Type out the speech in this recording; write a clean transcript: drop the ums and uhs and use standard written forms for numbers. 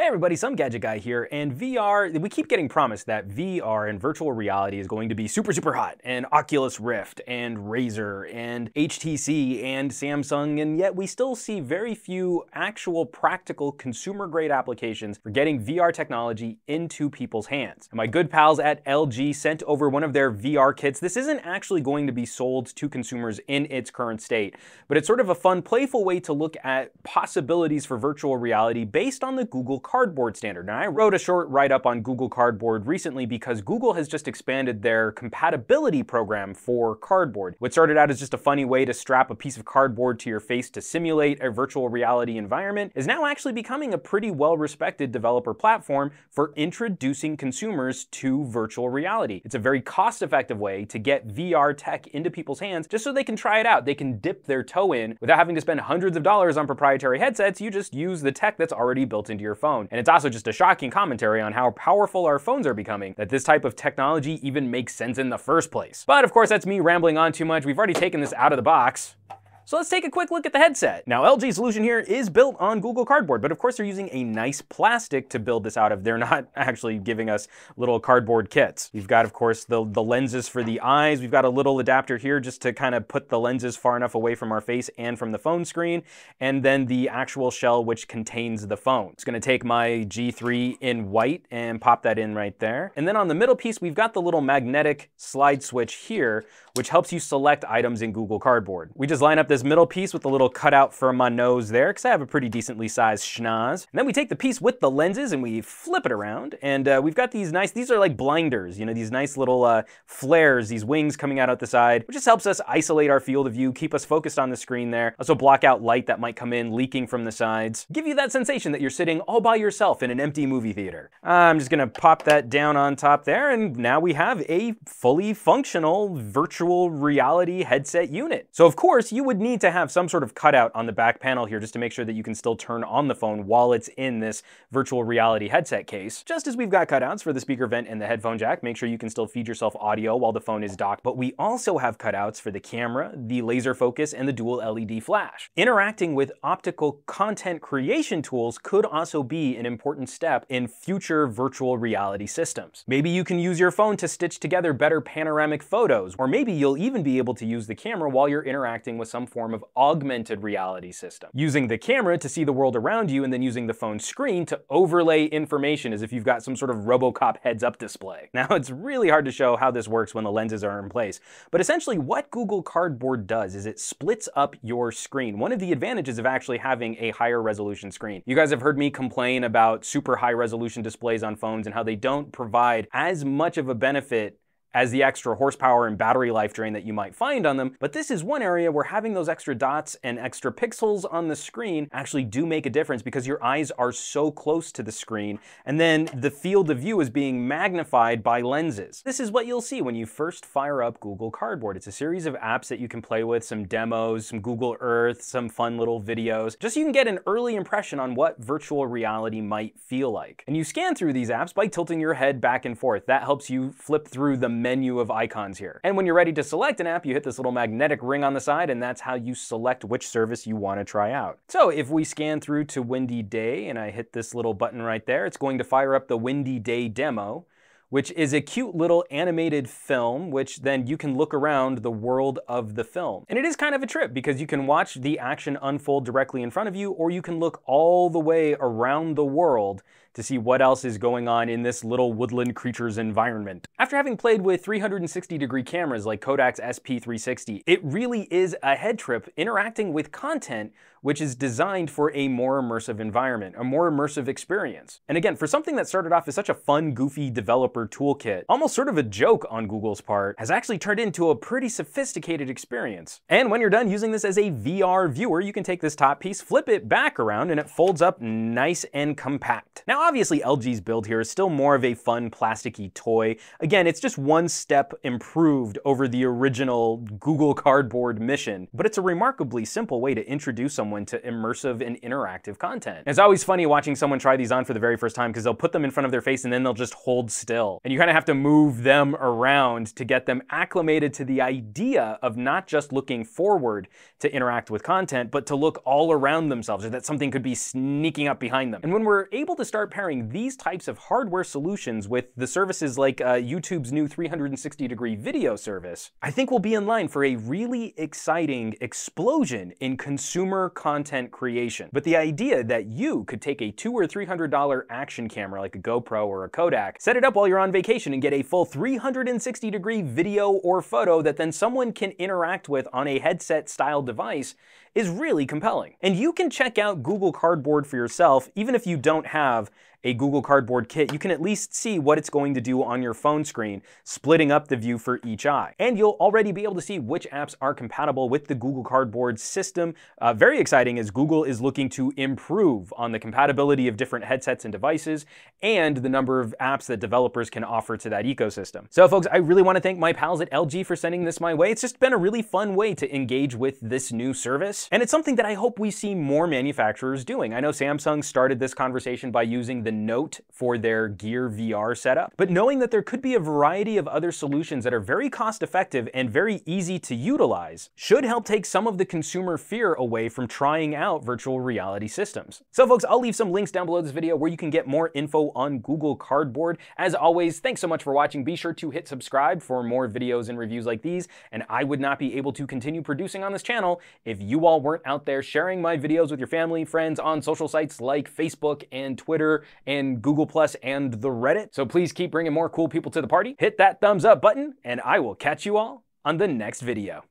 Hey everybody, some Gadget Guy here, and VR, we keep getting promised that VR and virtual reality is going to be super hot, and Oculus Rift, and Razer, and HTC, and Samsung, and yet we still see very few actual practical consumer-grade applications for getting VR technology into people's hands. And my good pals at LG sent over one of their VR kits. This isn't actually going to be sold to consumers in its current state, but it's sort of a fun, playful way to look at possibilities for virtual reality based on the Google Cardboard standard. Now, I wrote a short write-up on Google Cardboard recently because Google has just expanded their compatibility program for Cardboard. What started out as just a funny way to strap a piece of cardboard to your face to simulate a virtual reality environment is now actually becoming a pretty well-respected developer platform for introducing consumers to virtual reality. It's a very cost-effective way to get VR tech into people's hands just so they can try it out. They can dip their toe in without having to spend hundreds of dollars on proprietary headsets. You just use the tech that's already built into your phone. And it's also just a shocking commentary on how powerful our phones are becoming, that this type of technology even makes sense in the first place. But of course, that's me rambling on too much. We've already taken this out of the box. So let's take a quick look at the headset. Now, LG's solution here is built on Google Cardboard, but of course they're using a nice plastic to build this out of. They're not actually giving us little cardboard kits. We've got, of course, the lenses for the eyes. We've got a little adapter here just to kind of put the lenses far enough away from our face and from the phone screen, and then the actual shell which contains the phone. It's gonna take my G3 in white and pop that in right there. And then on the middle piece, we've got the little magnetic slide switch here, which helps you select items in Google Cardboard. We just line up this middle piece with a little cutout for my nose there, because I have a pretty decently sized schnoz. And then we take the piece with the lenses and we flip it around, and we've got these are like blinders, you know, these nice little flares, these wings coming out the side, which just helps us isolate our field of view, keep us focused on the screen there, also block out light that might come in leaking from the sides, give you that sensation that you're sitting all by yourself in an empty movie theater. I'm just gonna pop that down on top there, and now we have a fully functional virtual reality headset unit. So of course, you would need to have some sort of cutout on the back panel here just to make sure that you can still turn on the phone while it's in this virtual reality headset case. Just as we've got cutouts for the speaker vent and the headphone jack, make sure you can still feed yourself audio while the phone is docked, but we also have cutouts for the camera, the laser focus, and the dual LED flash. Interacting with optical content creation tools could also be an important step in future virtual reality systems. Maybe you can use your phone to stitch together better panoramic photos, or maybe you'll even be able to use the camera while you're interacting with some form of augmented reality system. Using the camera to see the world around you and then using the phone screen to overlay information as if you've got some sort of RoboCop heads-up display. Now, it's really hard to show how this works when the lenses are in place, but essentially what Google Cardboard does is it splits up your screen. One of the advantages of actually having a higher resolution screen. You guys have heard me complain about super high resolution displays on phones and how they don't provide as much of a benefit as the extra horsepower and battery life drain that you might find on them, but this is one area where having those extra dots and extra pixels on the screen actually do make a difference because your eyes are so close to the screen, and then the field of view is being magnified by lenses. This is what you'll see when you first fire up Google Cardboard. It's a series of apps that you can play with, some demos, some Google Earth, some fun little videos, just so you can get an early impression on what virtual reality might feel like. And you scan through these apps by tilting your head back and forth. That helps you flip through the menu of icons here. And when you're ready to select an app, you hit this little magnetic ring on the side, and that's how you select which service you want to try out. So if we scan through to Windy Day and I hit this little button right there, it's going to fire up the Windy Day demo, which is a cute little animated film, which then you can look around the world of the film. And it is kind of a trip because you can watch the action unfold directly in front of you, or you can look all the way around the world to see what else is going on in this little woodland creature's environment. After having played with 360-degree cameras like Kodak's SP360, it really is a head trip interacting with content which is designed for a more immersive environment, a more immersive experience. And again, for something that started off as such a fun, goofy developer toolkit, almost sort of a joke on Google's part, has actually turned into a pretty sophisticated experience. And when you're done using this as a VR viewer, you can take this top piece, flip it back around, and it folds up nice and compact. Now, obviously, LG's build here is still more of a fun, plasticky toy. Again, it's just one step improved over the original Google Cardboard mission, but it's a remarkably simple way to introduce someone someone to immersive and interactive content. And it's always funny watching someone try these on for the very first time because they'll put them in front of their face and then they'll just hold still. And you kind of have to move them around to get them acclimated to the idea of not just looking forward to interact with content, but to look all around themselves, or that something could be sneaking up behind them. And when we're able to start pairing these types of hardware solutions with the services like YouTube's new 360-degree video service, I think we'll be in line for a really exciting explosion in consumer content creation. But the idea that you could take a $200 or $300 action camera like a GoPro or a Kodak, set it up while you're on vacation and get a full 360-degree video or photo that then someone can interact with on a headset-style device is really compelling. And you can check out Google Cardboard for yourself. Even if you don't have a Google Cardboard kit, you can at least see what it's going to do on your phone screen, splitting up the view for each eye. And you'll already be able to see which apps are compatible with the Google Cardboard system. Very exciting, as Google is looking to improve on the compatibility of different headsets and devices and the number of apps that developers can offer to that ecosystem. So folks, I really want to thank my pals at LG for sending this my way. It's just been a really fun way to engage with this new service. And it's something that I hope we see more manufacturers doing. I know Samsung started this conversation by using the Note for their Gear VR setup, but knowing that there could be a variety of other solutions that are very cost-effective and very easy to utilize should help take some of the consumer fear away from trying out virtual reality systems. So folks, I'll leave some links down below this video where you can get more info on Google Cardboard. As always, thanks so much for watching. Be sure to hit subscribe for more videos and reviews like these, and I would not be able to continue producing on this channel if you all weren't out there sharing my videos with your family, friends on social sites like Facebook and Twitter and Google Plus and the Reddit. So please keep bringing more cool people to the party. Hit that thumbs up button, and I will catch you all on the next video.